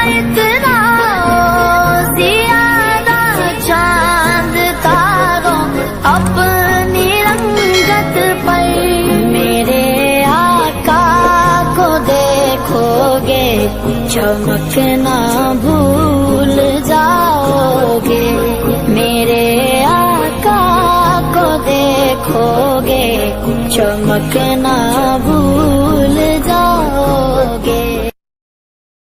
इतना ज्यादा चांद तारों अपनी रंगत पर मेरे आका को देखोगे चमकना भूल जाओगे। मेरे आका को देखोगे चमकना भूल जाओगे।